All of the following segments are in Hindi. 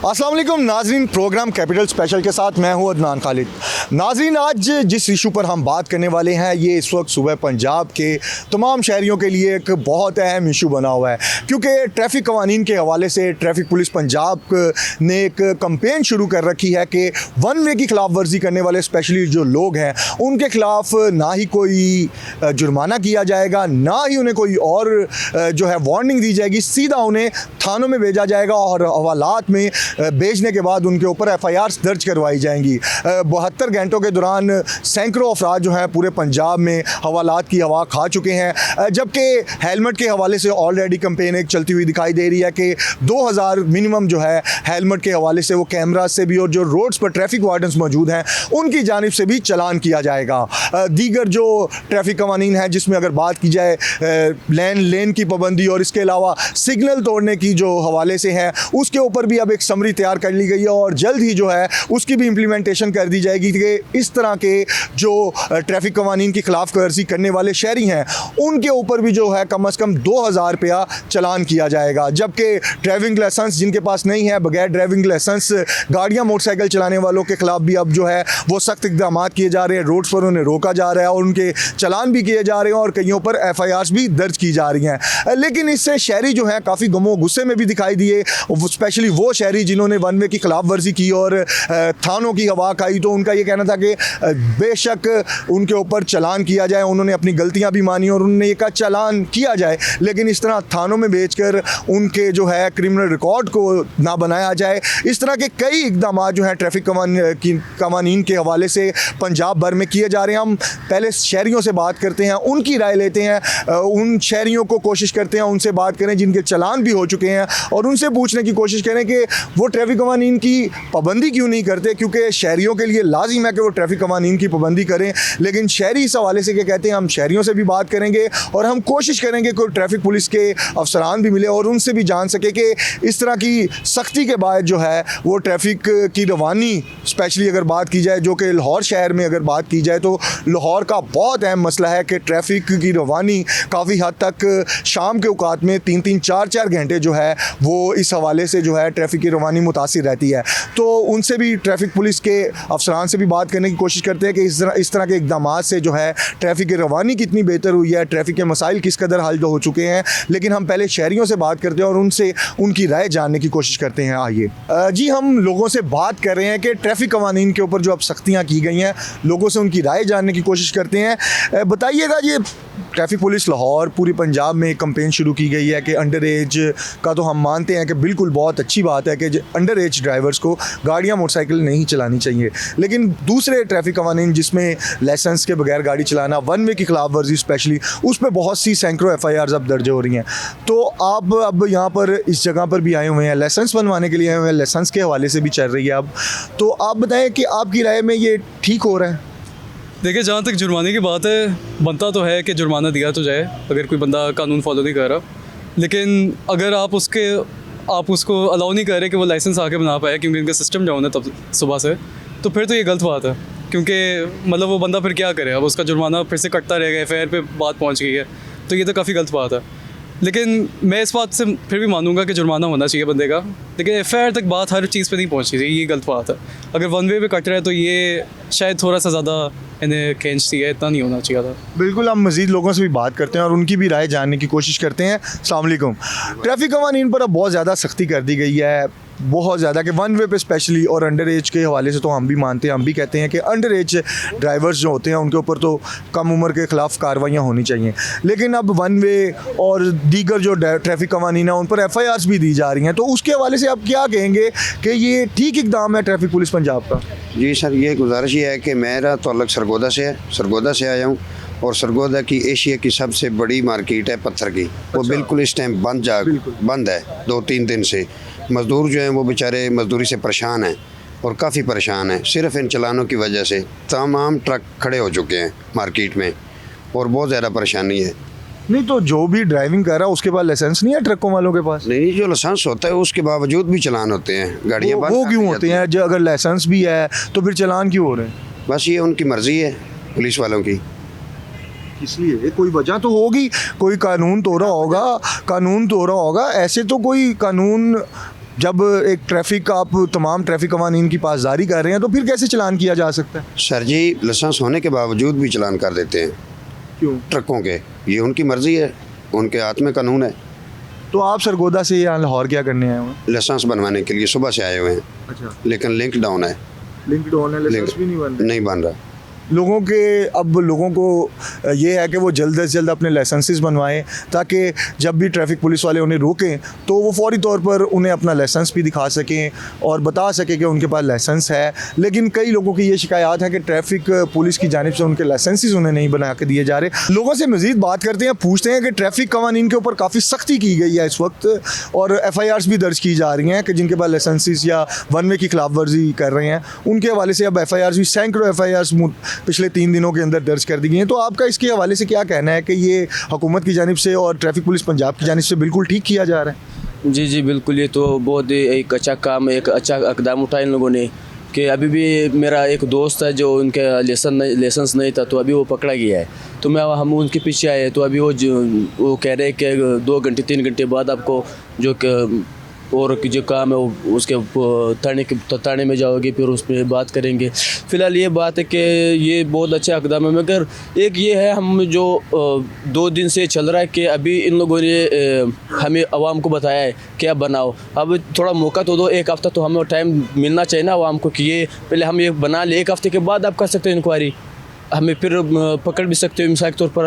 अस्सलाम वालेकुम नाजरीन, प्रोग्राम कैपिटल स्पेशल के साथ मैं हूं अदनान खालिद। नाजरीन, आज जिस इशू पर हम बात करने वाले हैं ये इस वक्त सुबह पंजाब के तमाम शहरियों के लिए एक बहुत अहम इशू बना हुआ है, क्योंकि ट्रैफिक कवानीन के हवाले से ट्रैफिक पुलिस पंजाब ने एक कंपेन शुरू कर रखी है कि वन वे की खिलाफ वर्जी करने वाले स्पेशली जो लोग हैं उनके खिलाफ ना ही कोई जुर्माना किया जाएगा, ना ही उन्हें कोई और जो है वार्निंग दी जाएगी, सीधा उन्हें थानों में भेजा जाएगा और हवालात में भेजने के बाद उनके ऊपर FIRs दर्ज करवाई जाएंगी। 72 घंटों के दौरान सैकड़ों अफराद जो हैं पूरे पंजाब में हवालात की हवा खा चुके हैं, जबकि हेलमेट के हवाले से ऑलरेडी कंपेन एक चलती हुई दिखाई दे रही है कि 2000 मिनिमम जो है हेलमेट के हवाले से वो कैमरा से भी और जो रोड्स पर ट्रैफिक वार्डन्स मौजूद हैं उनकी जानिब से भी चलान किया जाएगा। दीगर जो ट्रैफिक कवानीन है जिसमें अगर बात की जाए लेन की पाबंदी और इसके अलावा सिग्नल तोड़ने की जो हवाले से है उसके ऊपर भी अब एक समरी तैयार कर ली गई है और जल्द ही जो है उसकी भी इम्प्लीमेंटेशन कर दी जाएगी कि इस तरह के जो ट्रैफिक कवानीन की खिलाफ वर्जी करने वाले शहरी हैं उनके ऊपर भी जो है कम से कम 2000 रुपया चलान किया जाएगा। जबकि ड्राइविंग लाइसेंस जिनके पास नहीं है, बगैर ड्राइविंग लाइसेंस गाड़ियाँ मोटरसाइकिल चलाने वालों के खिलाफ भी अब जो है वो सख्त इक़दाम किए जा रहे हैं, रोड्स पर उन्हें रोका जा रहा है और उनके चलान भी किए जा रहे हैं और कईयों पर FIRs भी दर्ज की जा रही हैं। लेकिन इससे शहरी जो है काफ़ी गमो गुस्से में भी दिखाई दिए, स्पेशली वो शहरी जिन्होंने वन वे की खिलाफ वर्जी की और थानों की हवा खाई। तो उनका ये कहना था कि बेशक उनके ऊपर चलान किया जाए, उन्होंने अपनी गलतियां भी मानी और उन्होंने ये कहा चलान किया जाए, लेकिन इस तरह थानों में भेजकर उनके जो है क्रिमिनल रिकॉर्ड को ना बनाया जाए। इस तरह के कई इकदाम जो हैं ट्रैफिक कवानीन के हवाले से पंजाब भर में किए जा रहे हैं। हम पहले शहरियों से बात करते हैं, उनकी राय लेते हैं, उन शहरियों को कोशिश करते हैं उनसे बात करें जिनके चलान भी हो चुके हैं और उनसे पूछने की कोशिश करें कि वो ट्रैफिक कवानीन की पाबंदी क्यों नहीं करते, क्योंकि शहरियों के लिए लाजिम है कि वो ट्रैफिक कवानीन की पाबंदी करें। लेकिन शहरी इस हवाले से क्या कहते हैं, हम शहरियों से भी बात करेंगे और हम कोशिश करेंगे कि ट्रैफिक पुलिस के अफसरान भी मिले और उनसे भी जान सके कि इस तरह की सख्ती के बाद जो है वो ट्रैफिक की रवानी, स्पेशली अगर बात की जाए जो कि लाहौर शहर में अगर बात की जाए तो लाहौर का बहुत अहम मसला है कि ट्रैफिक की रवानी काफ़ी हद तक शाम के औकात में 3-3, 4-4 घंटे जो है वो इस हवाले से जो है ट्रैफिक की रवानी मुतासिर रहती है। तो उनसे भी ट्रैफिक पुलिस के अफसरान से भी बात करने की कोशिश करते हैं कि इस तरह के इकदाम से जो है ट्रैफिक की रवानी कितनी बेहतर हुई है, ट्रैफिक के मसाइल किस कदर हल हो चुके हैं। लेकिन हम पहले शहरियों से बात करते हैं और उनसे उनकी राय जानने की कोशिश करते हैं। आइए जी, हम लोगों से बात कर रहे हैं कि ट्रैफिक कवानीन के ऊपर जो अब सख्तियाँ की गई हैं, लोगों से उनकी राय जानने की कोशिश करते हैं। बताइएगा, ये ट्रैफिक पुलिस लाहौर पूरी पंजाब में एक कंपेन शुरू की गई है कि अंडर एज का, तो हम मानते हैं कि बिल्कुल बहुत अच्छी बात है कि अंडर एज ड्राइवर्स को गाड़ियाँ मोटरसाइकिल नहीं चलानी चाहिए, लेकिन दूसरे ट्रैफिक कवानीन जिसमें लाइसेंस के बगैर गाड़ी चलाना, वन वे की खिलाफ वर्जी स्पेशली, उस पर बहुत सी सैकड़ों FIRs अब दर्ज हो रही हैं। तो आप अब यहाँ पर इस जगह पर भी आए हुए हैं, लाइसेंस बनवाने के लिए आए हुए हैं, लाइसेंस के हवाले से भी चल रही है अब, तो आप बताएँ कि आपकी राय में ये ठीक हो रहा है? देखिए, जहाँ तक जुर्माने की बात है, बनता तो है कि जुर्माना दिया तो जाए अगर कोई बंदा कानून फॉलो नहीं कर रहा, लेकिन अगर आप उसको अलाउ नहीं कर रहे कि वो लाइसेंस आके बना पाए क्योंकि इनका सिस्टम डाउन है तब सुबह से, तो फिर तो ये गलत बात है। क्योंकि मतलब वो बंदा फिर क्या करे, अब उसका जुर्माना फिर से कटता रहेगा, FIR पे बात पहुँच गई है, तो ये तो काफ़ी गलत बात है। लेकिन मैं इस बात से फिर भी मानूंगा कि जुर्माना होना चाहिए बंदे का, लेकिन FIR तक बात हर चीज़ पे नहीं पहुंचनी चाहिए, ये गलत बात है। अगर वन वे पे कट रहा है तो ये शायद थोड़ा सा ज़्यादा इन्हें खींचती है, इतना नहीं होना चाहिए था। बिल्कुल, हम मज़ीद लोगों से भी बात करते हैं और उनकी भी राय जानने की कोशिश करते हैं। अस्सलाम वालेकुम। ट्रैफिक कवानीन पर अब बहुत ज़्यादा सख्ती कर दी गई है, बहुत ज़्यादा, कि वन वे पे स्पेशली और अंडर एज के हवाले से तो हम भी मानते हैं, हम भी कहते हैं कि अंडर एज ड्राइवर्स जो होते हैं उनके ऊपर तो कम उम्र के ख़िलाफ़ कार्रवाइयाँ होनी चाहिए। लेकिन अब वन वे और दीगर जो ट्रैफिक कवानीन है उन पर FIRs भी दी जा रही हैं, तो उसके हवाले से आप क्या कहेंगे कि ये ठीक इक़दाम है ट्रैफिक पुलिस पंजाब का? जी सर, ये गुजारिश ये है कि मेरा ताल्लुक़ सरगोदा से है, सरगोदा से आया हूँ और सरगोदा की एशिया की सबसे बड़ी मार्केट है पत्थर की, वो बिल्कुल इस टाइम बंद है 2-3 दिन से। मज़दूर जो हैं वो बेचारे मज़दूरी से परेशान हैं और काफ़ी परेशान हैं, सिर्फ़ इन चलानों की वजह से तमाम ट्रक खड़े हो चुके हैं मार्केट में और बहुत ज़्यादा परेशानी है। नहीं तो जो भी ड्राइविंग कर रहा है उसके पास लाइसेंस नहीं है ट्रकों वालों के पास? नहीं, जो लाइसेंस होता है उसके बावजूद भी चलान होते हैं, गाड़ियाँ वो क्यों होते हैं? जो अगर लाइसेंस भी है तो फिर चलान क्यों हो रहे हैं? बस ये उनकी मर्ज़ी है पुलिस वालों की। इसलिए कोई वजह तो होगी, कोई कानून तोड़ा होगा, ऐसे तो कोई कानून जब एक ट्रैफिक आप तमाम ट्रैफिक कवानीन की पासदारी कर रहे हैं तो फिर कैसे चलान किया जा सकता है? सर जी, लाइसेंस होने के बावजूद भी चलान कर देते हैं क्यों? ट्रकों के। ये उनकी मर्ज़ी है, उनके हाथ में कानून है। तो आप सरगोदा से यहाँ लाहौर क्या करने आए हुए हैं? लाइसेंस बनवाने के लिए सुबह से आए हुए हैं, अच्छा, लेकिन लिंक डाउन है, लिंक ऑन है, लाइसेंस भी नहीं बन नहीं बन रहा। लोगों को ये है कि वो जल्द से जल्द अपने लाइसेंसेस बनवाएं ताकि जब भी ट्रैफिक पुलिस वाले उन्हें रोकें तो वो फौरी तौर पर उन्हें अपना लाइसेंस भी दिखा सकें और बता सकें कि उनके पास लाइसेंस है। लेकिन कई लोगों की ये शिकायत है कि ट्रैफिक पुलिस की जानिब से उनके लाइसेंसेस उन्हें नहीं बना के दिए जा रहे। लोगों से मज़ीद बात करते हैं, पूछते हैं कि ट्रैफिक कवानीन के ऊपर काफ़ी सख्ती की गई है इस वक्त और FIRs भी दर्ज की जा रही हैं कि जिनके पास लाइसेंसेस या वन वे की खिलाफ वर्जी कर रहे हैं उनके हवाले से अब FIRs भी सैकड़ों FIRs पिछले 3 दिनों के अंदर दर्ज कर दी गई हैं। तो आपका इसके हवाले से क्या कहना है कि ये हुकूमत की जानिब से और ट्रैफिक पुलिस पंजाब की जानिब से बिल्कुल ठीक किया जा रहा है? जी जी बिल्कुल, ये तो बहुत ही एक अच्छा काम, एक अच्छा इकदाम उठाया इन लोगों ने कि अभी भी मेरा एक दोस्त है जो उनके लाइसेंस नहीं था तो अभी वो पकड़ा गया है। तो हम उनके पीछे आए तो अभी वो कह रहे हैं कि 2 घंटे 3 घंटे बाद आपको और जो काम है वो उसके थाने में जाओगे, फिर उसमें बात करेंगे। फ़िलहाल ये बात है कि ये बहुत अच्छा इक़दाम है, मगर एक ये है हम जो 2 दिन से चल रहा है कि अभी इन लोगों ने हमें आवाम को बताया है कि आप बनाओ। अब थोड़ा मौका तो दो, 1 हफ़्ता तो हमें टाइम मिलना चाहिए ना आवाम को कि ये पहले हम ये बना ले, 1 हफ़्ते के बाद आप कर सकते हैं इंक्वायरी, हमें फिर पकड़ भी सकते हो, मिसाल के तौर पर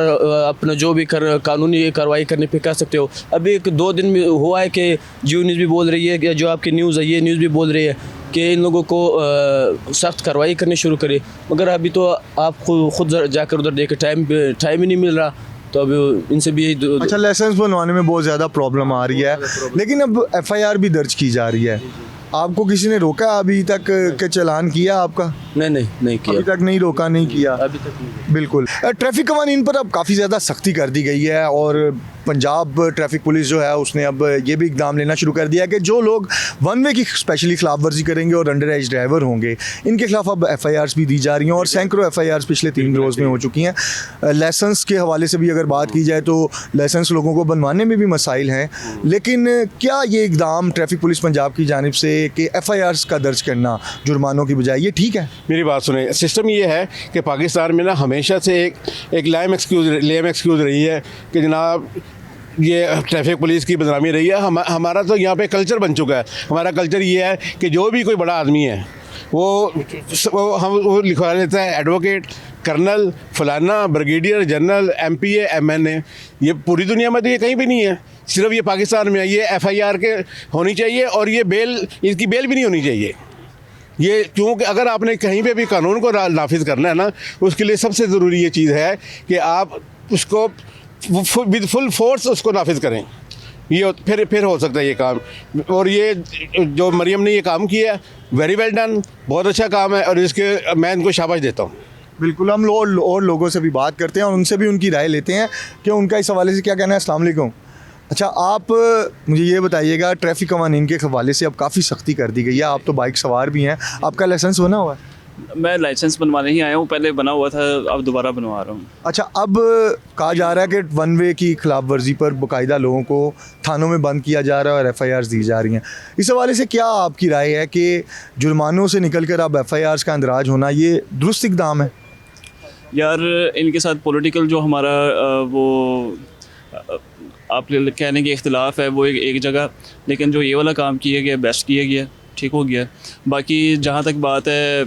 अपना जो भी कानूनी कार्रवाई करने पे कर सकते हो। अभी 1-2 दिन में हुआ है कि जियो न्यूज़ भी बोल रही है कि जो आपकी न्यूज़ है ये न्यूज़ भी बोल रही है कि इन लोगों को सख्त कार्रवाई करनी शुरू करे, मगर अभी तो आप खुद जाकर उधर देखे टाइम ही नहीं मिल रहा। तो अब इनसे भी अच्छा, लाइसेंस बनवाने में बहुत ज़्यादा प्रॉब्लम आ रही है, लेकिन अब FIR भी दर्ज की जा रही है। आपको किसी ने रोका अभी तक के चालान किया आपका? नहीं किया अभी तक नहीं रोका, नहीं किया अभी तक नहीं। बिल्कुल। ट्रैफिक कवानीन पर अब काफ़ी ज़्यादा सख्ती कर दी गई है और पंजाब ट्रैफिक पुलिस जो है उसने अब ये भी इकदाम लेना शुरू कर दिया है कि जो लोग वन वे की स्पेशली खिलाफ वर्जी करेंगे और अंडर एज ड्राइवर होंगे इनके खिलाफ अब FIRs भी दी जा रही हैं और सैकड़ों FIRs पिछले 3 रोज़ में हो चुकी हैं। लाइसेंस के हवाले से भी अगर बात की जाए तो लाइसेंस लोगों को बनवाने में भी मसाइल हैं, लेकिन क्या ये इकदाम ट्रैफिक पुलिस पंजाब की जानिब से कि FIRs का दर्ज करना जुर्मानों की बजाय, ये ठीक है? मेरी बात सुने, सिस्टम ये है कि पाकिस्तान में ना हमेशा से एक लेम एक्सक्यूज़ रही है कि जनाब ये ट्रैफिक पुलिस की बदनामी रही है। हमारा तो यहाँ पे कल्चर बन चुका है। हमारा कल्चर ये है कि जो भी कोई बड़ा आदमी है वो लिखवा लेता है एडवोकेट, कर्नल, फलाना, ब्रिगेडियर जनरल, MPA, MNA। ये पूरी दुनिया में तो ये कहीं भी नहीं है, सिर्फ ये पाकिस्तान में है। ये FIR के होनी चाहिए और ये इसकी बेल भी नहीं होनी चाहिए। ये क्योंकि अगर आपने कहीं पे भी कानून को नाफिज करना है ना, उसके लिए सबसे ज़रूरी ये चीज़ है कि आप उसको विद फुल फोर्स उसको नाफिज करें। ये फिर हो सकता है ये काम। और ये जो मरियम ने ये काम किया, वेरी वेल डन, बहुत अच्छा काम है और इसके मैं इनको शाबाश देता हूँ। बिल्कुल। हम और लोगों से भी बात करते हैं और उनसे भी उनकी राय लेते हैं कि उनका इस हवाले से क्या कहना है। अस्सलाम वालेकुम। अच्छा, आप मुझे ये बताइएगा, ट्रैफिक कवानीन के हवाले से अब काफ़ी सख्ती कर दी गई है, आप तो बाइक सवार भी हैं, आपका लाइसेंस बना हुआ है? मैं लाइसेंस बनवाने ही आया हूँ, पहले बना हुआ था, अब दोबारा बनवा रहा हूँ। अच्छा, अब कहा जा रहा है कि वन वे की खिलाफ वर्जी पर बाकायदा लोगों को थानों में बंद किया जा रहा है और FIRs दी जा रही हैं। इस हवाले से क्या आपकी राय है कि जुर्मानों से निकल कर अब FIRs का अंदराज होना ये दुरुस्त इक़दाम है? यार, इनके साथ पॉलिटिकल जो हमारा वो आप कहने के इख्तिलाफ है वो एक जगह, लेकिन जो ये वाला काम किया गया बेस्ट किया गया, ठीक हो गया। बाकी जहाँ तक बात है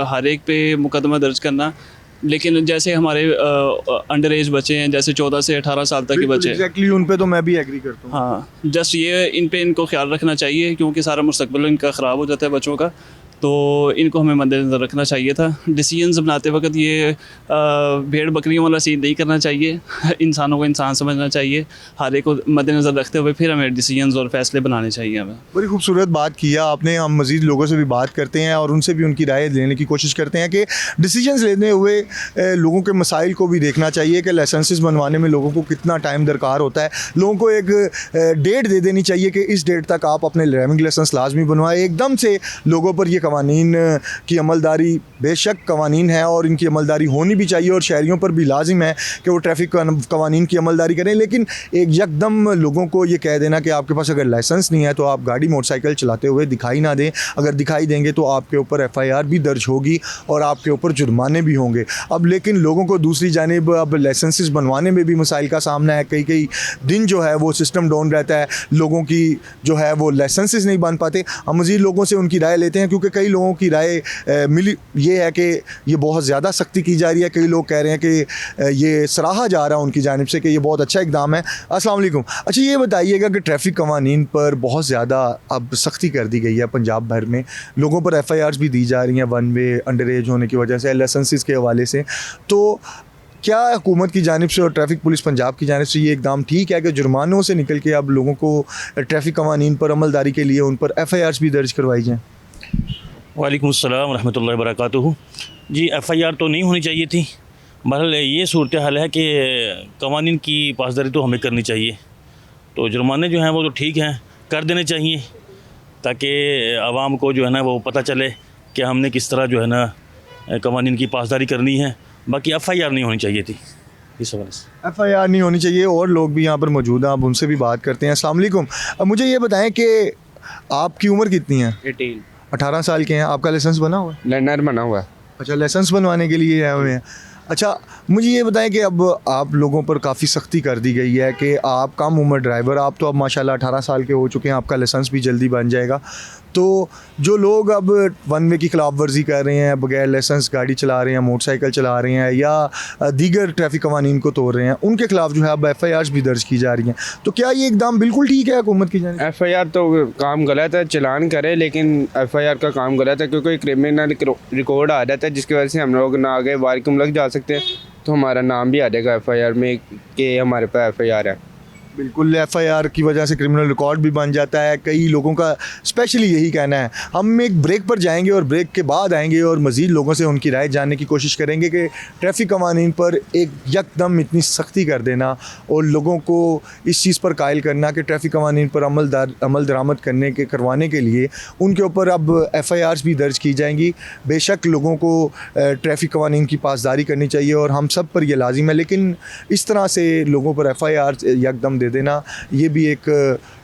हर एक पे मुकदमा दर्ज करना, लेकिन जैसे हमारे अंडर एज बच्चे हैं, जैसे 14 से 18 साल तक के बच्चे, एग्जैक्टली उन पे तो मैं भी एग्री करता हूँ। हाँ, जस्ट ये इनको ख्याल रखना चाहिए क्योंकि सारा मुस्तकबिल इनका ख़राब हो जाता है बच्चों का, तो इनको हमें मद्देनज़र रखना चाहिए था। डिसीजंस बनाते वक्त ये भेड़ बकरियों वाला सीन नहीं करना चाहिए, इंसानों को इंसान समझना चाहिए, हर एक को मद्देनज़र रखते हुए फिर हमें डिसीजंस और फैसले बनाने चाहिए। हमें बड़ी खूबसूरत बात किया आपने। हम मज़ीद लोगों से भी बात करते हैं और उनसे भी उनकी राय लेने की कोशिश करते हैं कि डिसीजंस लेने हुए लोगों के मसाइल को भी देखना चाहिए कि लाइसेंसेस बनवाने में लोगों को कितना टाइम दरकार होता है। लोगों को एक डेट दे देनी चाहिए कि इस डेट तक आप अपने ड्राइविंग लाइसेंस लाजमी बनवाएं। एकदम से लोगों पर यह कवानीन की अमलदारी बेशक कवानीन है और इनकी अमलदारी होनी भी चाहिए और शहरियों पर भी लाजिम है कि वो ट्रैफिक कवानीन की अमलदारी करें, लेकिन एक यकदम लोगों को ये कह देना कि आपके पास अगर लाइसेंस नहीं है तो आप गाड़ी मोटरसाइकिल चलाते हुए दिखाई ना दें, अगर दिखाई देंगे तो आपके ऊपर FIR भी दर्ज होगी और आपके ऊपर जुर्माने भी होंगे। अब लेकिन लोगों को दूसरी जानिब अब लाइसेंसेस बनवाने में भी मसाइल का सामना है, कई कई दिन जो है वो सिस्टम डाउन रहता है, लोगों की जो है वो लाइसेंसेस नहीं बन पाते। हम मज़ीद लोगों से उनकी राय लेते हैं क्योंकि कई लोगों की राय मिली ये है कि ये बहुत ज़्यादा सख्ती की जा रही है, कई लोग कह रहे हैं कि ये सराहा जा रहा है उनकी जानिब से कि ये बहुत अच्छा इकदाम है। अस्सलाम वालेकुम। अच्छा ये बताइएगा कि ट्रैफिक कवानीन पर बहुत ज़्यादा अब सख्ती कर दी गई है पंजाब भर में, लोगों पर FIRs भी दी जा रही हैं वन वे अंडर एज होने की वजह से, लाइसेंसेस के हवाले से, तो क्या हुकूमत की जानिब से और ट्रैफिक पुलिस पंजाब की जानिब से ये इकदाम ठीक है कि जुर्मानों से निकल के अब लोगों को ट्रैफिक कवानीन पर अमलदारी के लिए उन पर FIRs भी दर्ज करवाई जाएँ? वालेकुम अस्सलाम रहमतुल्लाहि व बरकातुहू। जी FIR तो नहीं होनी चाहिए थी। बहरहाल ये सूरत हाल है कि कवानीन की पासदारी तो हमें करनी चाहिए, तो जुर्माने जो हैं वो तो ठीक हैं कर देने चाहिए ताकि आवाम को जो है ना वो पता चले कि हमने किस तरह जो है ना कवानीन की पासदारी करनी है। बाकी FIR नहीं होनी चाहिए थी इस हवाले से। FIR नहीं होनी चाहिए। और लोग भी यहाँ पर मौजूद हैं, आप उनसे भी बात करते हैं। अस्सलाम वालेकुम। अब मुझे ये बताएं कि आपकी उम्र कितनी है? 18 साल के हैं। आपका लाइसेंस बना हुआ है? लर्नर बना हुआ है। अच्छा, लाइसेंस बनवाने के लिए आए हुए हैं। अच्छा, मुझे ये बताएं कि अब आप लोगों पर काफ़ी सख्ती कर दी गई है कि आप कम उम्र ड्राइवर, आप तो अब माशाल्लाह 18 साल के हो चुके हैं, आपका लाइसेंस भी जल्दी बन जाएगा, तो जो लोग अब वन वे की खिलाफ वर्जी कर रहे हैं, बगैर लाइसेंस गाड़ी चला रहे हैं, मोटरसाइकिल चला रहे हैं या दीगर ट्रैफिक कवानीन को तोड़ रहे हैं, उनके खिलाफ जो है अब FIRs भी दर्ज की जा रही हैं, तो क्या ये एकदम बिल्कुल ठीक है हुकूमत की जानिब? FIR तो काम गलत है, चलान करे, लेकिन FIR का काम गलत है क्योंकि क्रिमिनल रिकॉर्ड आ जाता है जिसकी वजह से हम लोग ना आगे वारकुम लग जा सकते हैं, तो हमारा नाम भी आ जाएगा FIR में कि हमारे पास FIR है। बिल्कुल, FIR की वजह से क्रिमिनल रिकॉर्ड भी बन जाता है। कई लोगों का स्पेशली यही कहना है। हम एक ब्रेक पर जाएंगे और ब्रेक के बाद आएंगे और मज़ीद लोगों से उनकी राय जानने की कोशिश करेंगे कि ट्रैफिक कवानीन पर एक यकदम इतनी सख्ती कर देना और लोगों को इस चीज़ पर कायल करना कि ट्रैफिक कवानीन पर अमल दरामद करवाने के लिए उनके ऊपर अब FIRs भी दर्ज की जाएंगी। बेशक लोगों को ट्रैफिक कवानीन की पासदारी करनी चाहिए और हम सब पर यह लाजिम है, लेकिन इस तरह से लोगों पर FIRs यकदम दे देना ये भी एक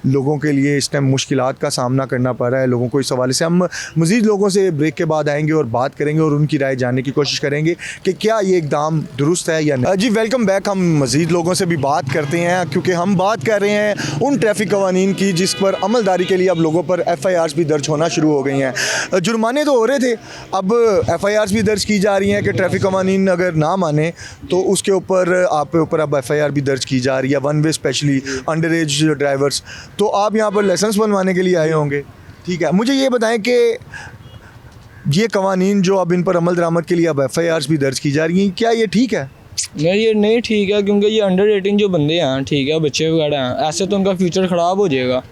लोगों के लिए इस टाइम मुश्किलात का सामना करना पड़ रहा है लोगों को। इस हवाले से हम मज़ीद लोगों से ब्रेक के बाद आएंगे और बात करेंगे और उनकी राय जानने की कोशिश करेंगे कि क्या ये इकदाम दुरुस्त है या नहीं। जी वेलकम बैक। हम मज़ीद लोगों से भी बात करते हैं क्योंकि हम बात कर रहे हैं उन ट्रैफिक कवानीन की जिस पर अमलदारी के लिए अब लोगों पर FIRs भी दर्ज होना शुरू हो गई हैं। जुर्माने तो हो रहे थे, अब FIRs भी दर्ज की जा रही हैं कि ट्रैफिक कवानीन अगर ना माने तो उसके ऊपर आपके ऊपर अब FIR भी दर्ज की जा रही है, one way specially under as drivers. तो आप यहाँ पर लाइसेंस बनवाने के लिए आए होंगे, ठीक है। मुझे ये बताएं कि ये कवानीन जो अब इन पर अमल दरामद के लिए अब FIRs भी दर्ज की जा रही हैं, क्या ये ठीक है? नहीं, ये नहीं ठीक है क्योंकि ये अंडर 18 जो बंदे हैं, ठीक है, बच्चे वगैरह हैं, ऐसे तो उनका फ्यूचर ख़राब हो जाएगा,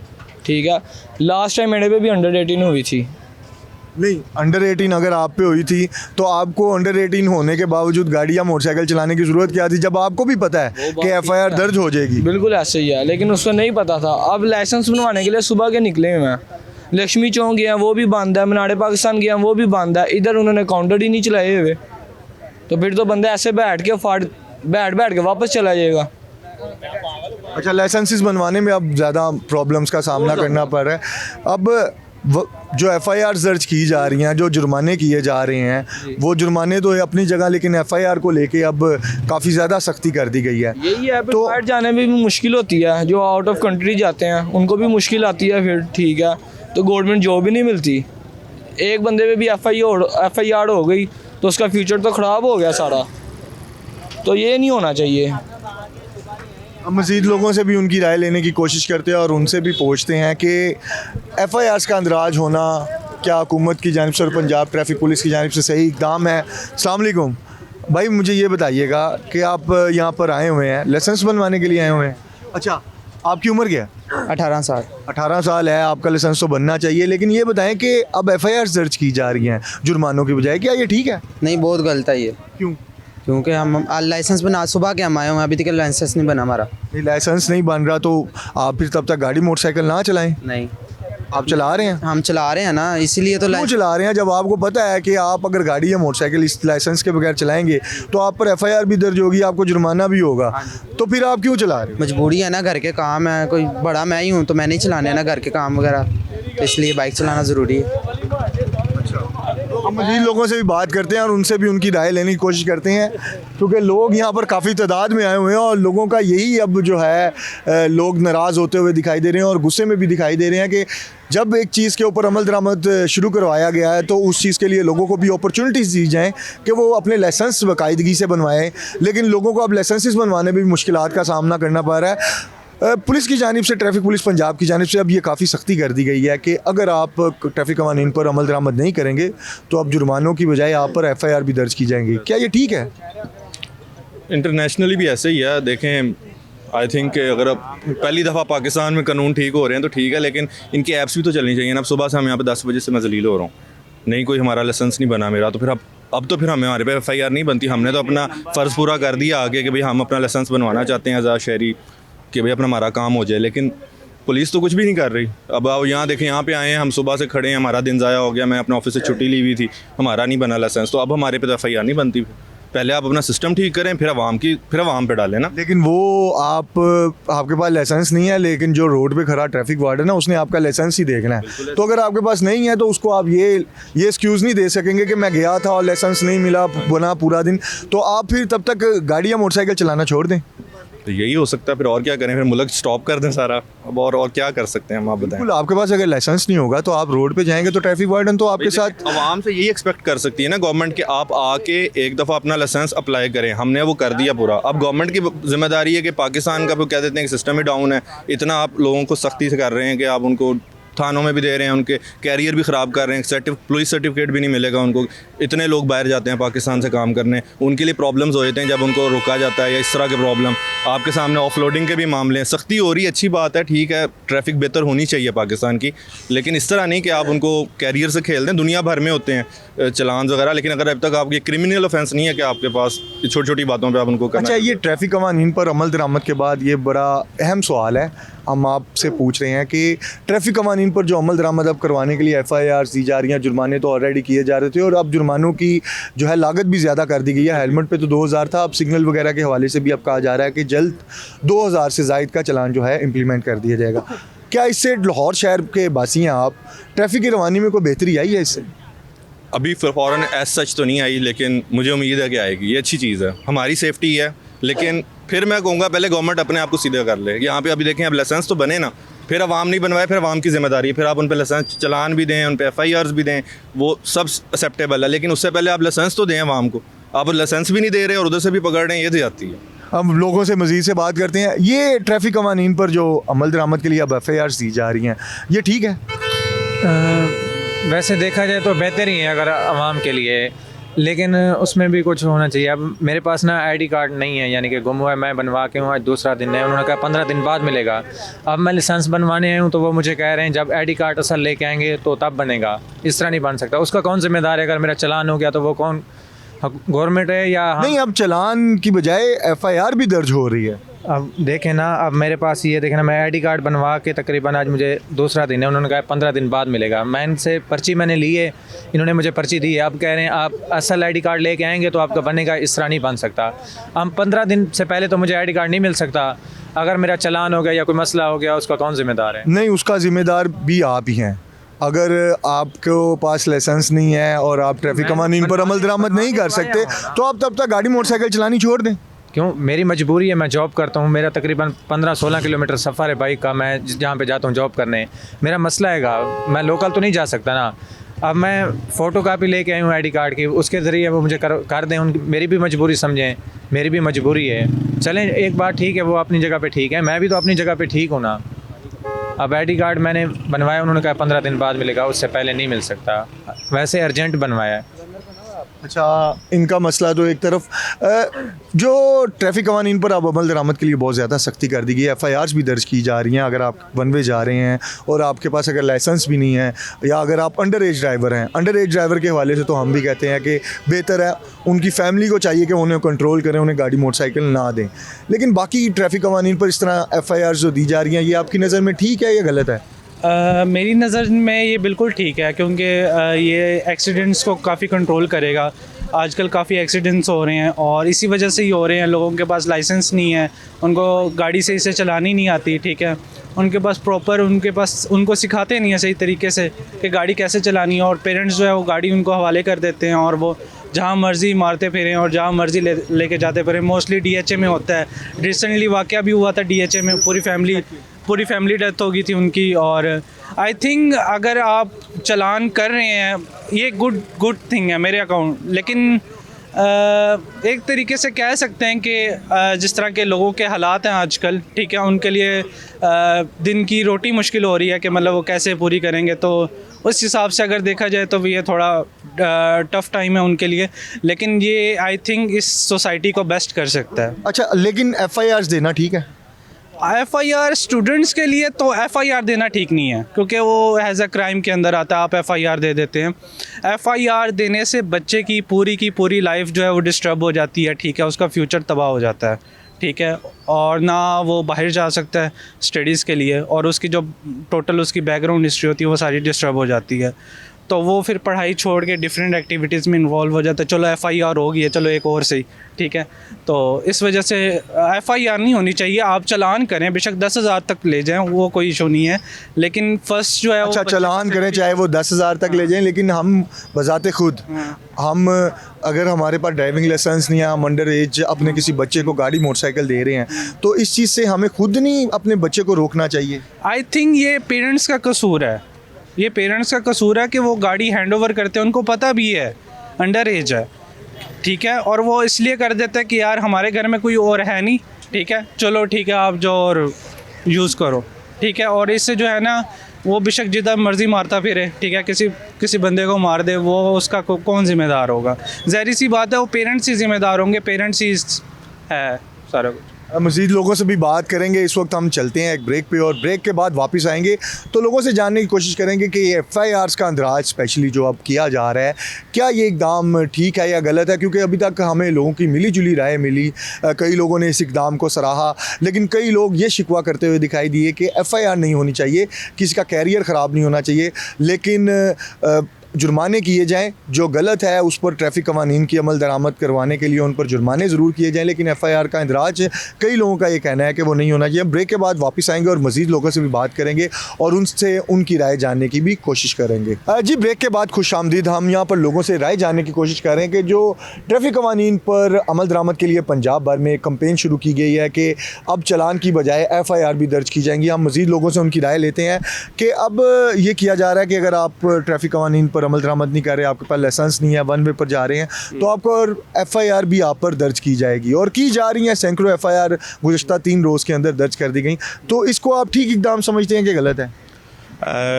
ठीक है। लास्ट टाइम मेरे पे भी अंडर 18 हुई थी। नहीं, अंडर 18 अगर आप पे हुई थी तो आपको अंडर 18 होने के बावजूद गाड़ी या मोटरसाइकिल चलाने की ज़रूरत क्या थी जब आपको भी पता है कि FIR दर्ज हो जाएगी? बिल्कुल ऐसे ही है, लेकिन उसको नहीं पता था। अब लाइसेंस बनवाने के लिए सुबह के निकले मैं, लक्ष्मी चौक गया वो भी बंद है, मीनार पाकिस्तान गया वो भी बंद है, इधर उन्होंने काउंटर ही नहीं चलाए हुए, तो फिर तो बंदा ऐसे बैठ के वापस चला जाएगा। अच्छा, लाइसेंसेस बनवाने में अब ज़्यादा प्रॉब्लम्स का सामना करना पड़ रहा है। अब जो FIRs दर्ज की जा रही हैं, जो जुर्माने किए जा रहे हैं, वो जुर्माने तो है अपनी जगह, लेकिन FIR को लेके अब काफ़ी ज़्यादा सख्ती कर दी गई है। यही है, तो बाहर जाने में भी मुश्किल होती है, जो आउट ऑफ कंट्री जाते हैं उनको भी मुश्किल आती है फिर, ठीक है, तो गवर्नमेंट जॉब ही नहीं मिलती। एक बंदे पे भी FIR हो गई तो उसका फ्यूचर तो ख़राब हो गया सारा, तो ये नहीं होना चाहिए। हम मज़ीद लोगों से भी उनकी राय लेने की कोशिश करते हैं और उनसे भी पूछते हैं कि FIRs का अंदराज होना क्या हुकूमत की जानिब से और पंजाब ट्रैफिक पुलिस की जानिब से सही इक़दाम है। अस्सलाम वालेकुम भाई, मुझे ये बताइएगा कि आप यहाँ पर आए हुए हैं, लाइसेंस बनवाने के लिए आए हुए हैं। अच्छा, आपकी उम्र क्या है? 18 साल। 18 साल है, आपका लाइसेंस तो बनना चाहिए, लेकिन ये बताएं कि अब FIRs दर्ज की जा रही हैं जुर्मानों की बजाय, क्या ये ठीक है? नहीं, बहुत गलत है ये। क्यों? क्योंकि हम लाइसेंस बना, सुबह के हम आए हुए, अभी तक लाइसेंस नहीं बना हमारा। नहीं, लाइसेंस नहीं बन रहा तो आप फिर तब तक गाड़ी मोटरसाइकिल ना चलाएं। नहीं, आप चला रहे हैं? हम चला रहे हैं ना, इसीलिए तो क्यों चला रहे हैं जब आपको पता है कि आप अगर गाड़ी या मोटरसाइकिल इस लाइसेंस के बगैर चलाएंगे तो आप पर एफआईआर भी दर्ज होगी, आपको जुर्माना भी होगा, तो फिर आप क्यों चला रहे हो? मजबूरी है ना, घर के काम है, कोई बड़ा मैं ही हूँ तो मैंने ही चलाने हैं ना घर के काम वगैरह, तो इसलिए बाइक चलाना ज़रूरी है। हम मज़ीद लोगों से भी बात करते हैं और उनसे भी उनकी राय लेने की कोशिश करते हैं, क्योंकि लोग यहाँ पर काफ़ी तादाद में आए हुए हैं और लोगों का यही अब जो है लोग नाराज़ होते हुए दिखाई दे रहे हैं और गुस्से में भी दिखाई दे रहे हैं कि जब एक चीज़ के ऊपर अमल दरामद शुरू करवाया गया है तो उस चीज़ के लिए लोगों को भी अपॉर्चुनिटीज़ दी जाएँ कि वो अपने लाइसेंस बाकायदगी से बनवाएँ, लेकिन लोगों को अब लाइसेंसेस बनवाने में भी मुश्किलात का सामना करना पड़ रहा है। पुलिस की जानिब से, ट्रैफिक पुलिस पंजाब की जानिब से अब ये काफ़ी सख्ती कर दी गई है कि अगर आप ट्रैफिक कवानीन पर अमल दरामद नहीं करेंगे तो अब जुर्मानों की बजाय आप पर एफआईआर भी दर्ज की जाएंगी। क्या ये ठीक है? इंटरनेशनली भी ऐसे ही है। देखें, आई थिंक अगर अब पहली दफ़ा पाकिस्तान में कानून ठीक हो रहे हैं तो ठीक है, लेकिन इनकी ऐप्स भी तो चलनी चाहिए ना। अब सुबह से हम यहाँ पे 10 बजे से मैं जलील हो रहा हूँ, नहीं कोई हमारा लाइसेंस नहीं बना मेरा, तो फिर अब तो फिर हमारे पे एफआईआर नहीं बनती। हमने तो अपना फ़र्ज़ पूरा कर दिया आगे कि भाई हम अपना लाइसेंस बनवाना चाहते हैं एज आ शहरी, कि भाई अपना हमारा काम हो जाए, लेकिन पुलिस तो कुछ भी नहीं कर रही। अब आप यहाँ देखें, यहाँ पे आए हैं, हम सुबह से खड़े हैं, हमारा दिन ज़ाया हो गया, मैं अपने ऑफिस से छुट्टी ली हुई थी, हमारा नहीं बना लाइसेंस, तो अब हमारे पे तो एफआईआर नहीं बनती। पहले आप अपना सिस्टम ठीक करें, फिर आवाम पे डालें ना। लेकिन वो आपके पास लाइसेंस नहीं है, लेकिन जो रोड पे खड़ा ट्रैफिक वार्डन है उसने आपका लाइसेंस ही देखना है, तो अगर आपके पास नहीं है तो उसको आप ये एक्सक्यूज़ नहीं दे सकेंगे कि मैं गया था और लाइसेंस नहीं मिला बना पूरा दिन, तो आप फिर तब तक गाड़ी या मोटरसाइकिल चलाना छोड़ दें। तो यही हो सकता है, फिर और क्या करें, फिर मुल्क स्टॉप कर दें सारा। अब और क्या कर सकते हैं हम, आप बताएं। बिल्कुल, आपके पास अगर लाइसेंस नहीं होगा तो आप रोड पे जाएंगे तो ट्रैफिक वार्डन तो आपके साथ। आवाम से यही एक्सपेक्ट कर सकती है ना गवर्नमेंट कि आप आके एक दफ़ा अपना लाइसेंस अप्लाई करें। हमने वो कर दिया पूरा, अब गवर्नमेंट की जिम्मेदारी है कि पाकिस्तान का कह देते हैं कि सिस्टम ही डाउन है, इतना आप लोगों को सख्ती से कर रहे हैं कि आप उनको थानों में भी दे रहे हैं, उनके कैरियर भी ख़राब कर रहे हैं, पुलिस सर्टिफिकेट भी नहीं मिलेगा उनको। इतने लोग बाहर जाते हैं पाकिस्तान से काम करने, उनके लिए प्रॉब्लम्स हो जाते हैं जब उनको रोका जाता है, या इस तरह के प्रॉब्लम। आपके सामने ऑफलोडिंग के भी मामले हैं, सख्ती हो रही है, अच्छी बात है, ठीक है, ट्रैफिक बेहतर होनी चाहिए पाकिस्तान की, लेकिन इस तरह नहीं कि आप उनको कैरियर से खेल दें। दुनिया भर में होते हैं चलान वगैरह, लेकिन अगर अब तक आपकी क्रिमिनल ऑफेंस नहीं है कि आपके पास छोटी छोटी बातों पर आप उनको करना। अच्छा, ये ट्रैफिक कवानीन पर अमल दरामद के बाद ये बड़ा अहम सवाल है, हम आपसे पूछ रहे हैं कि ट्रैफिक कवानीन पर जो अमल दरामद अब करवाने के लिए एफआईआर दी जा रही हैं, जुर्माने तो ऑलरेडी किए जा रहे थे और अब जुर्मानों की जो है लागत भी ज़्यादा कर दी गई है। हेलमेट पे तो 2000 था, अब सिग्नल वगैरह के हवाले से भी अब कहा जा रहा है कि जल्द 2000 से ज़ायद का चलान जो है इम्प्लीमेंट कर दिया जाएगा। क्या इससे लाहौर शहर के बासी हैं आप, ट्रैफिक की रवानी में कोई बेहतरी आई है इससे? अभी फ़ौरन एज सच तो नहीं आई, लेकिन मुझे उम्मीद है कि आएगी। ये अच्छी चीज़ है, हमारी सेफ्टी है, लेकिन फिर मैं कहूँगा पहले गवर्नमेंट अपने आप को सीधा कर ले। यहाँ पे अभी देखें, अब लाइसेंस तो बने ना, फिर अवाम नहीं बनवाए, फिर अवाम की जिम्मेदारी है, फिर आप उन पर लाइसेंस चलान भी दें, उन पर एफआईआर्स भी दें, वो सब एक्सेप्टेबल है, लेकिन उससे पहले आप लाइसेंस तो दें अवाम को। आप लाइसेंस भी नहीं दे रहे और उधर से भी पकड़ रहे हैं, ये ज़्यादती है। हम लोगों से मज़ीद से बात करते हैं। ये ट्रैफिक कवानीन पर जो अमल दरामद के लिए अब एफआईआर दी जा रही हैं, ये ठीक है? वैसे देखा जाए तो बेहतर ही है अगर आवाम के लिए, लेकिन उसमें भी कुछ होना चाहिए। अब मेरे पास ना आईडी कार्ड नहीं है, यानी कि गुम हुआ है, मैं बनवा के हूँ, आज दूसरा दिन है, उन्होंने कहा 15 दिन बाद मिलेगा। अब मैं लाइसेंस बनवाने आया हूँ तो वो मुझे कह रहे हैं जब आईडी कार्ड असल लेके आएंगे तो तब बनेगा, इस तरह नहीं बन सकता। उसका कौन जिम्मेदार है? अगर मेरा चलान हो गया तो वो कौन, गवर्नमेंट है या नहीं? अब चलान की बजाय एफआईआर भी दर्ज हो रही है। अब देखें ना, अब मेरे पास ये देखें ना, मैं आईडी कार्ड बनवा के तकरीबन आज मुझे दूसरा दिन है, उन्होंने कहा 15 दिन बाद मिलेगा। मैं इनसे पर्ची मैंने ली है, इन्होंने मुझे पर्ची दी है, अब कह रहे हैं आप असल आईडी कार्ड लेके आएंगे तो आपका बनेगा, इस तरह नहीं बन सकता। हम 15 दिन से पहले तो मुझे आईडी कार्ड नहीं मिल सकता। अगर मेरा चलान हो गया या कोई मसला हो गया, उसका कौन जिम्मेदार है? नहीं, उसका जिम्मेदार भी आप ही हैं। अगर आपको पास लाइसेंस नहीं है और आप ट्रैफिक कवानीन पर अमल दरामद नहीं कर सकते तो आप तब तक गाड़ी मोटरसाइकिल चलानी छोड़ दें। क्यों? मेरी मजबूरी है, मैं जॉब करता हूँ, मेरा तकरीबन 15-16 किलोमीटर सफ़र है बाइक का, मैं जहाँ पे जाता हूँ जॉब करने, मेरा मसला हैगा, मैं लोकल तो नहीं जा सकता ना। अब मैं फ़ोटो कापी लेके आई हूँ आईडी कार्ड की, उसके ज़रिए वो मुझे कर दें, उनकी मेरी भी मजबूरी समझें, मेरी भी मजबूरी है। चलें, एक बात ठीक है, वो अपनी जगह पे ठीक है, मैं भी तो अपनी जगह पे ठीक हूँ ना। अब आईडी कार्ड मैंने बनवाया, उन्होंने कहा 15 दिन बाद मिलेगा, उससे पहले नहीं मिल सकता, वैसे अर्जेंट बनवाया है। अच्छा, इनका मसला तो एक तरफ, जो ट्रैफिक कवानीन पर अब अमल दरामद के लिए बहुत ज़्यादा सख्ती कर दी गई है, एफआईआर्स भी दर्ज की जा रही हैं। अगर आप वन वे जा रहे हैं और आपके पास अगर लाइसेंस भी नहीं है, या अगर आप अंडर एज ड्राइवर हैं, अंडर एज ड्राइवर के हवाले से तो हम भी कहते हैं कि बेहतर है, उनकी फैमिली को चाहिए कि उन्हें कंट्रोल करें, उन्हें गाड़ी मोटरसाइकिल ना दें। लेकिन बाकी ट्रैफिक कवानीन पर इस तरह एफआईआर्स जो दी जा रही हैं, ये आपकी नज़र में ठीक है या गलत है? मेरी नज़र में ये बिल्कुल ठीक है, क्योंकि ये एक्सीडेंट्स को काफ़ी कंट्रोल करेगा। आजकल काफ़ी एक्सीडेंट्स हो रहे हैं और इसी वजह से ही हो रहे हैं। लोगों के पास लाइसेंस नहीं है, उनको गाड़ी सही से चलानी नहीं आती, ठीक है। उनके पास उनको सिखाते नहीं है सही तरीके से कि गाड़ी कैसे चलानी है, और पेरेंट्स जो है वो गाड़ी उनको हवाले कर देते हैं और वो जहाँ मर्ज़ी मारते फिरें और जहाँ मर्ज़ी लेके जाते फिरें। मोस्टली DHA में होता है। रिसेंटली वाक़या भी हुआ था DHA में, पूरी फैमिली डेथ हो गई थी उनकी। और आई थिंक अगर आप चलान कर रहे हैं ये गुड थिंग है मेरे अकाउंट, लेकिन एक तरीके से कह सकते हैं कि जिस तरह के लोगों के हालात हैं आजकल, ठीक है, उनके लिए दिन की रोटी मुश्किल हो रही है कि मतलब वो कैसे पूरी करेंगे। तो उस हिसाब से अगर देखा जाए तो ये थोड़ा टफ़ टाइम है उनके लिए, लेकिन ये आई थिंक इस सोसाइटी को बेस्ट कर सकता है। अच्छा, लेकिन FIRs देना ठीक है? FIR स्टूडेंट्स के लिए तो FIR देना ठीक नहीं है, क्योंकि वो एज अ क्राइम के अंदर आता है। आप FIR दे देते हैं। FIR देने से बच्चे की पूरी लाइफ जो है वो डिस्टर्ब हो जाती है, ठीक है। उसका फ्यूचर तबाह हो जाता है, ठीक है, और ना वो बाहर जा सकता है स्टडीज़ के लिए, और उसकी जो टोटल उसकी बैकग्राउंड हिस्ट्री होती है वो सारी डिस्टर्ब हो जाती है। तो वो फिर पढ़ाई छोड़ के डिफरेंट एक्टिविटीज़ में इन्वॉल्व हो जाता है। चलो FIR हो गई है, चलो एक और सही, ठीक है। तो इस वजह से FIR नहीं होनी चाहिए। आप चलान करें, बेशक 10,000 तक ले जाएं, वो कोई इशू नहीं है, लेकिन फर्स्ट जो है अच्छा, चलान करें चाहे वो 10,000 तक ले जाएं, लेकिन हम बजाते खुद हम अगर हमारे पास ड्राइविंग लाइसेंस नहीं है, हम अंडर एज अपने किसी बच्चे को गाड़ी मोटरसाइकिल दे रहे हैं, तो इस चीज़ से हमें खुद नहीं अपने बच्चे को रोकना चाहिए? आई थिंक ये पेरेंट्स का कसूर है। ये पेरेंट्स का कसूर है कि वो गाड़ी हैंड ओवर करते हैं, उनको पता भी है अंडर एज है, ठीक है, और वो इसलिए कर देते हैं कि यार हमारे घर में कोई और है नहीं, ठीक है, चलो ठीक है आप जो और यूज़ करो, ठीक है। और इससे जो है ना वो बेशक जितना मर्ज़ी मारता फिरे, ठीक है, किसी बंदे को मार दे, वो उसका कौन ज़िम्मेदार होगा? ज़ाहिर सी बात है वो पेरेंट्स ही ज़िम्मेदार होंगे, पेरेंट्स ही है सारा कुछ। मज़ीद लोगों से भी बात करेंगे। इस वक्त हम चलते हैं एक ब्रेक पे, और ब्रेक के बाद वापस आएंगे तो लोगों से जानने की कोशिश करेंगे कि ये FIRs का अंदराज स्पेशली जो अब किया जा रहा है, क्या ये इकदाम ठीक है या गलत है? क्योंकि अभी तक हमें लोगों की मिली जुली राय मिली। कई लोगों ने इस इकदाम को सराहा, लेकिन कई लोग ये शिकवा करते हुए दिखाई दिए कि FIR नहीं होनी चाहिए, किसी का कैरियर ख़राब नहीं होना चाहिए, लेकिन जुर्माने किए जाएं। जो गलत है उस पर ट्रैफिक कवानीन की अमल दरामद करवाने के लिए उन पर जुर्माने ज़रूर किए जाएं, लेकिन FIR का इंदराज कई लोगों का ये कहना है कि वो नहीं होना चाहिए। ब्रेक के बाद वापस आएंगे और मज़ीद लोगों से भी बात करेंगे और उनसे उनकी राय जानने की भी कोशिश करेंगे। जी, ब्रेक के बाद खुश आमदीद। हम यहाँ पर लोगों से राय जानने की कोशिश कर रहे हैं कि जो ट्रैफिक कवानीन पर अमल दरामद के लिए पंजाब भर में एक कंपेन शुरू की गई है कि अब चलान की बजाय FIR भी दर्ज की जाएंगी। हम मज़ीद लोगों से उनकी राय लेते हैं कि अब ये किया जा रहा है कि अगर आप ट्रैफिक कवानीन पर अमल दरामद नहीं कर रहे, आपके पास लाइसेंस नहीं है, वन वे पर जा रहे हैं, तो आपको FIR भी आप पर दर्ज की जाएगी, और की जा रही हैं। सैकड़ों FIR गुज़श्ता 3 रोज़ के अंदर दर्ज कर दी गई। तो इसको आप ठीक इकदाम समझते हैं कि गलत है?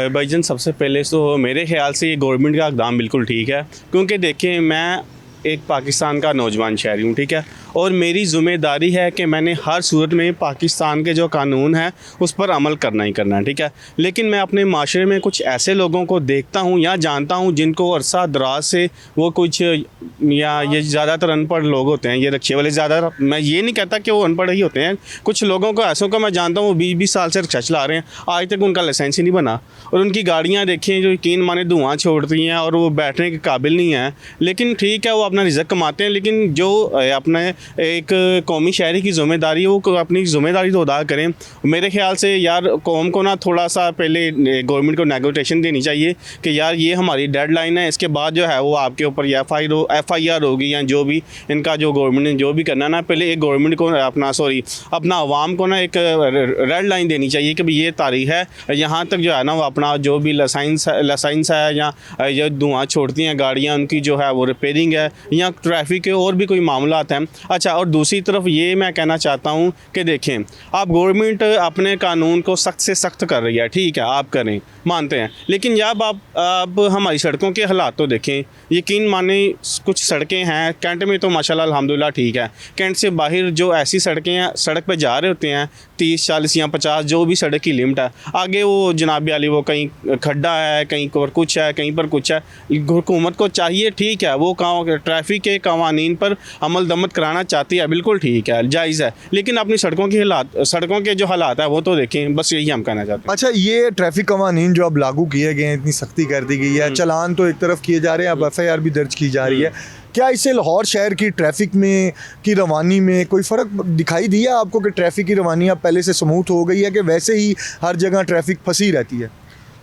भाईजान, सबसे पहले तो मेरे ख्याल से ये गवर्नमेंट का इकदाम बिल्कुल ठीक है, क्योंकि देखिए मैं एक पाकिस्तान का नौजवान शहरी हूँ, ठीक है, और मेरी ज़िम्मेदारी है कि मैंने हर सूरत में पाकिस्तान के जो कानून हैं उस पर अमल करना ही करना है, ठीक है। लेकिन मैं अपने माशरे में कुछ ऐसे लोगों को देखता हूँ या जानता हूँ जिनको अरसा दराज से वो कुछ, या ये ज़्यादातर अनपढ़ लोग होते हैं, ये रिक्शे वाले ज़्यादा, मैं ये नहीं कहता कि वो अनपढ़ ही होते हैं, कुछ लोगों को ऐसों को मैं जानता हूँ वो 20-20 साल से रिक्शा चला रहे हैं, आज तक उनका लाइसेंस ही नहीं बना, और उनकी गाड़ियाँ देखें जो यकीन माने धुआँ छोड़ती हैं और वो बैठने के काबिल नहीं हैं। लेकिन ठीक है, वो अपना रिज़्क कमाते हैं, लेकिन जो अपने एक कौमी शहरी की ज़िम्मेदारी है वो अपनी ज़िम्मेदारी तो अदा करें। मेरे ख्याल से यार कौम को ना थोड़ा सा पहले गवर्नमेंट को नेगोशिएशन देनी चाहिए कि यार ये हमारी डेडलाइन है, इसके बाद जो है वो आपके ऊपर FIR होगी या जो भी इनका जो गवर्नमेंट ने जो भी करना ना, पहले एक गवर्नमेंट को अपना आवाम को ना एक रेड लाइन देनी चाहिए कि भाई ये तारीख है, यहाँ तक जो है ना वो अपना जो भी लाइसेंस है या धुआँ छोड़ती हैं गाड़ियाँ उनकी जो है वो रिपेयरिंग है या ट्रैफिक के और भी कोई मामलात हैं। अच्छा, और दूसरी तरफ ये मैं कहना चाहता हूँ कि देखें, आप गवर्नमेंट अपने कानून को सख्त से सख्त कर रही है, ठीक है, आप करें, मानते हैं, लेकिन जब आप हमारी सड़कों के हालात तो देखें। यकीन माने कुछ सड़कें हैं कैंट में तो माशाल्लाह अल्हम्दुलिल्लाह ठीक है, कैंट से बाहर जो ऐसी सड़कें हैं, सड़क पे जा रहे होते हैं 30-40 या 50 जो भी सड़क की लिमिट है, आगे वो जनाब वाली वो कहीं खड्डा है, कहीं पर कुछ है, कहीं पर कुछ है। हुकूमत को चाहिए, ठीक है, वो ट्रैफिक के कवानीन पर अमल दमत कराना चाहती है, बिल्कुल ठीक है, जायज़ है, लेकिन अपनी सड़कों के जो हालात है वो तो देखें, बस यही हम कहना चाहते हैं। अच्छा, ये ट्रैफिक कवानीन जो अब लागू किए गए हैं, इतनी सख्ती कर दी गई है, चलान तो एक तरफ किए जा रहे हैं, अब FIR भी दर्ज की जा रही है, क्या इससे लाहौर शहर की ट्रैफिक में की रवानी में कोई फ़र्क दिखाई दिया आपको कि ट्रैफिक की रवानी अब पहले से स्मूथ हो गई है कि वैसे ही हर जगह ट्रैफिक फंसी रहती है?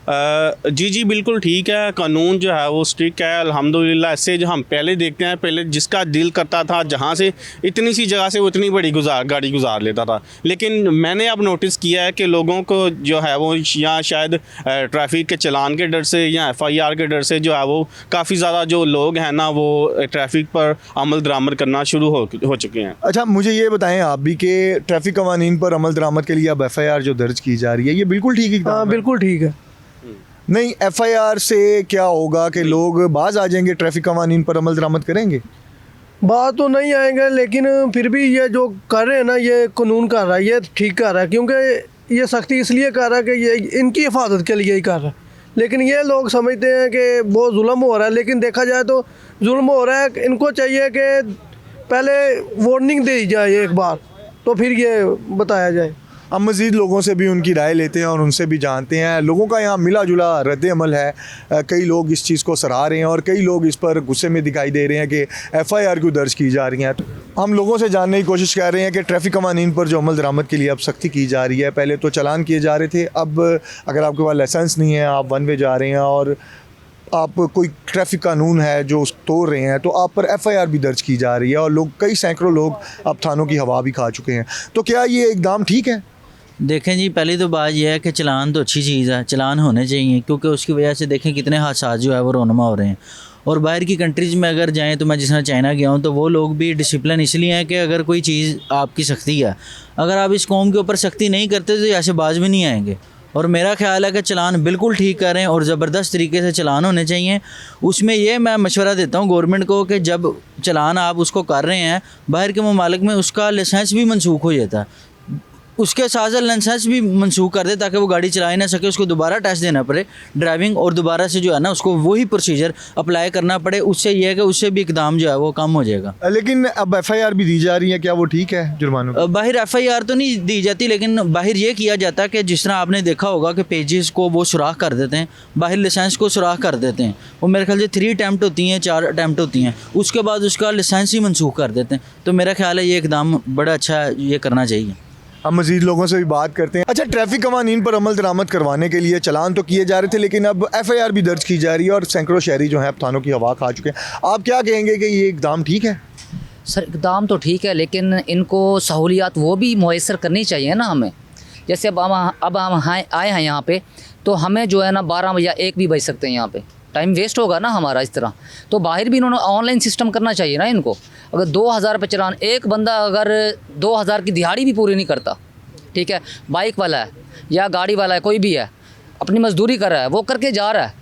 जी बिल्कुल ठीक है, कानून जो है वो स्ट्रिक्ट है अल्हम्दुलिल्लाह। इससे जो हम पहले देखते हैं, पहले जिसका दिल करता था जहाँ से इतनी सी जगह से वो इतनी बड़ी गाड़ी गुजार लेता था, लेकिन मैंने अब नोटिस किया है कि लोगों को जो है वो यहाँ शायद ट्रैफिक के चलान के डर से या FIR के डर से जो है वो काफ़ी ज़्यादा जो लोग हैं ना वो ट्रैफिक पर अमल दरामद करना शुरू हो चुके हैं। अच्छा, मुझे ये बताएं आप भी कि ट्रैफिक कवानीन पर अमल दरामद के लिए अब FIR जो दर्ज की जा रही है, ये बिल्कुल ठीक है? हाँ, बिल्कुल ठीक है। नहीं, FIR से क्या होगा कि लोग बाज आ जाएंगे, ट्रैफिक कवानीन पर अमल दरामद करेंगे? बात तो नहीं आएंगे, लेकिन फिर भी ये जो कर रहे हैं ना, ये कानून कर रहा है, ये ठीक कर रहा है, क्योंकि ये सख्ती इसलिए कर रहा है कि ये इनकी हिफाजत के लिए ही कर रहा है। लेकिन ये लोग समझते हैं कि बहुत जुल्म हो रहा है, लेकिन देखा जाए तो जुल्म हो रहा है। इनको चाहिए कि पहले वार्निंग दी जाए एक बार, तो फिर ये बताया जाए। हम मज़ीद लोगों से भी उनकी राय लेते हैं और उनसे भी जानते हैं। लोगों का यहाँ मिला जुला रद्द अमल है। कई लोग इस चीज़ को सराह रहे हैं और कई लोग इस पर गुस्से में दिखाई दे रहे हैं कि FIR क्यों दर्ज की जा रही हैं। तो हम लोगों से जानने की कोशिश कर रहे हैं कि ट्रैफिक कवानीन पर जो अमल दरामद के लिए अब सख्ती की जा रही है, पहले तो चलान किए जा रहे थे, अब अगर आपके पास लाइसेंस नहीं है, आप वन वे जा रहे हैं और आप कोई ट्रैफिक कानून है जो तोड़ रहे हैं, तो आप पर FIR भी दर्ज की जा रही है और लोग, कई सैकड़ों लोग अब थानों की हवा भी खा चुके हैं। तो क्या ये इकदाम ठीक है? देखें जी, पहली तो बात यह है कि चलान तो अच्छी चीज़ है, चलान होने चाहिए, क्योंकि उसकी वजह से देखें कितने हादसा जो है वो रोनमा हो रहे हैं। और बाहर की कंट्रीज़ में अगर जाएं तो मैं जिस तरह चाइना गया हूं, तो वो लोग भी डिसिप्लिन इसलिए हैं कि अगर कोई चीज़ आपकी सख्ती है, अगर आप इस कौम के ऊपर सख्ती नहीं करते तो ऐसे बाज भी नहीं आएंगे। और मेरा ख्याल है कि चलान बिल्कुल ठीक करें और ज़बरदस्त तरीके से चलान होने चाहिए। उसमें ये मैं मशवरा देता हूँ गवर्नमेंट को कि जब चलान आप उसको कर रहे हैं, बाहर के ममालिक में उसका लाइसेंस भी मनसूख हो जाता है, उसके साथ लाइसेंस भी मनसूख कर दे ताकि वो गाड़ी चला ही ना सके, उसको दोबारा टेस्ट देना पड़े ड्राइविंग, और दोबारा से जो है ना उसको वही प्रोसीजर अप्लाई करना पड़े। उससे ये है कि उससे भी इकदाम जो है वो कम हो जाएगा। लेकिन अब FIR भी दी जा रही है, क्या वो ठीक है जुर्मानों? बाहर FIR तो नहीं दी जाती, लेकिन बाहर ये किया जाता है कि जिस तरह आपने देखा होगा कि पेजेस को वो सुराख कर देते हैं, बाहर लाइसेंस को सुराख कर देते हैं, वो मेरे ख्याल से 3 अटैम्प्ट होती हैं, 4 अटैम्प्ट होती हैं, उसके बाद उसका लाइसेंस ही मनसूख कर देते हैं। तो मेरा ख्याल है ये इकदाम बड़ा अच्छा है, ये करना चाहिए। हम मज़ीद लोगों से भी बात करते हैं। अच्छा, ट्रैफिक कवानीन पर अमल दरामद करवाने के लिए चलान तो किए जा रहे थे, लेकिन अब FIR भी दर्ज की जा रही है और सैकड़ों शहरी जो हैं अब थानों की हवा खा चुके हैं। आप क्या कहेंगे कि ये इकदाम ठीक है? सर, इकदाम तो ठीक है, लेकिन इनको सहूलियात वो भी मुयसर करनी चाहिए ना हमें। जैसे अब हम आए हैं यहाँ पे, तो हमें जो है ना 12 या 1 भी बज सकते हैं, यहाँ पे टाइम वेस्ट होगा ना हमारा इस तरह। तो बाहर भी इन्होंने ऑनलाइन सिस्टम करना चाहिए ना इनको। अगर 2000 पे चलान, एक बंदा अगर 2000 की दिहाड़ी भी पूरी नहीं करता, ठीक है, बाइक वाला है या गाड़ी वाला है, कोई भी है, अपनी मजदूरी कर रहा है, वो करके जा रहा है,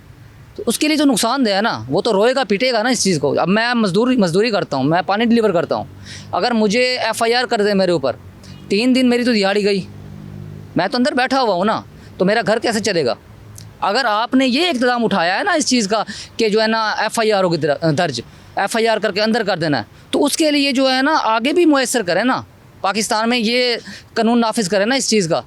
तो उसके लिए जो नुकसानदेह है ना, वो तो रोएगा पीटेगा ना इस चीज़ को। अब मैं मजदूरी करता हूँ, मैं पानी डिलीवर करता हूँ, अगर मुझे FIR कर दे मेरे ऊपर, 3 दिन मेरी तो दिहाड़ी गई, मैं तो अंदर बैठा हुआ हूँ ना, तो मेरा घर कैसे चलेगा? अगर आपने ये इक़्तिदाम उठाया है ना इस चीज़ का कि जो है ना FIR होगी दर्ज, FIR करके अंदर कर देना है, तो उसके लिए जो है ना आगे भी मुयसर करें ना, पाकिस्तान में ये कानून नाफिज करें ना इस चीज़ का,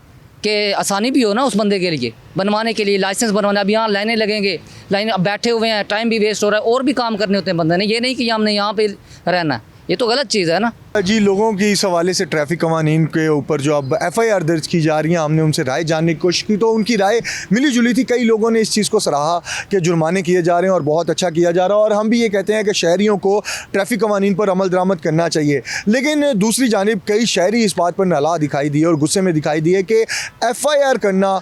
कि आसानी भी हो ना उस बंदे के लिए बनवाने के लिए, लाइसेंस बनवाने। अब यहाँ लाइनें लगेंगे, लाइन अब बैठे हुए हैं, टाइम भी वेस्ट हो रहा है, और भी काम करने होते हैं बंदे ने, ये नहीं कि हमने यहाँ पे रहना है, ये तो गलत चीज़ है ना जी। लोगों की इस हवाले से ट्रैफिक कवानीन के ऊपर जो अब FIR दर्ज की जा रही हैं, हमने उनसे राय जानने की कोशिश की तो उनकी राय मिली जुली थी। कई लोगों ने इस चीज़ को सराहा कि जुर्माने किए जा रहे हैं और बहुत अच्छा किया जा रहा है, और हम भी ये कहते हैं कि शहरियों को ट्रैफिक कवानीन पर अमल दरामद करना चाहिए। लेकिन दूसरी जानिब कई शहरी इस बात पर नाला दिखाई दिए और गुस्से में दिखाई दिए कि FIR करना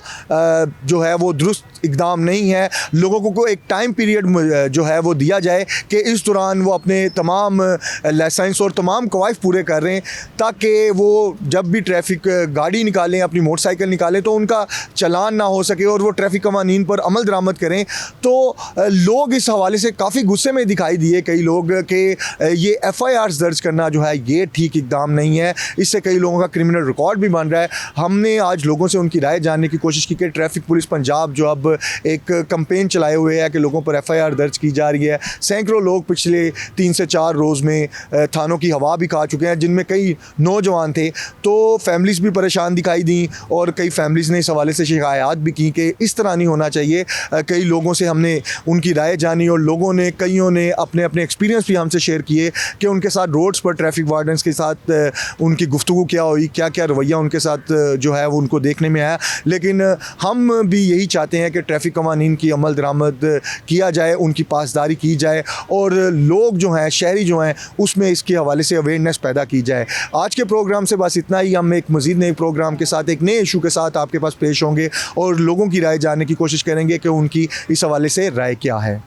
जो है वो दुरुस्त इकदाम नहीं है। लोगों को एक टाइम पीरियड जो है वो दिया जाए कि इस दौरान वो अपने तमाम लाइसेंस और तमाम कवायद सिर्फ पूरे कर रहे हैं ताकि वो जब भी ट्रैफिक गाड़ी निकालें, अपनी मोटरसाइकिल निकालें, तो उनका चलान ना हो सके और वो ट्रैफिक कवानीन पर अमल दरामद करें। तो लोग इस हवाले से काफ़ी गुस्से में दिखाई दिए कई लोग कि ये FIRs दर्ज करना जो है ये ठीक इकदाम नहीं है, इससे कई लोगों का क्रिमिनल रिकॉर्ड भी बन रहा है। हमने आज लोगों से उनकी राय जानने की कोशिश की कि ट्रैफिक पुलिस पंजाब जो अब एक कैंपेन चलाए हुए है कि लोगों पर FIR दर्ज की जा रही है। सैकड़ों लोग पिछले 3 से 4 रोज़ में थानों की हवा भी खा चुके हैं, जिनमें कई नौजवान थे। तो फैमिलीज़ भी परेशान दिखाई दी और कई फैमिलीज़ ने इस हवाले से शिकायत भी की कि इस तरह नहीं होना चाहिए। कई लोगों से हमने उनकी राय जानी और लोगों ने, कईयों ने अपने अपने एक्सपीरियंस भी हमसे शेयर किए कि उनके साथ रोड्स पर ट्रैफिक वार्डन्स के साथ उनकी गुफ्तगू क्या हुई, क्या क्या रवैया उनके साथ जो है वो उनको देखने में आया। लेकिन हम भी यही चाहते हैं कि ट्रैफिक कवानीन की अमल दरामद किया जाए, उनकी पासदारी की जाए और लोग जो हैं, शहरी जो हैं, उसमें इसके हवाले से अवेयरनेस पैदा की जाए। आज के प्रोग्राम से बस इतना ही। हम एक मज़ीद नए प्रोग्राम के साथ, एक नए इशू के साथ आपके पास पेश होंगे और लोगों की राय जानने की कोशिश करेंगे कि उनकी इस हवाले से राय क्या है।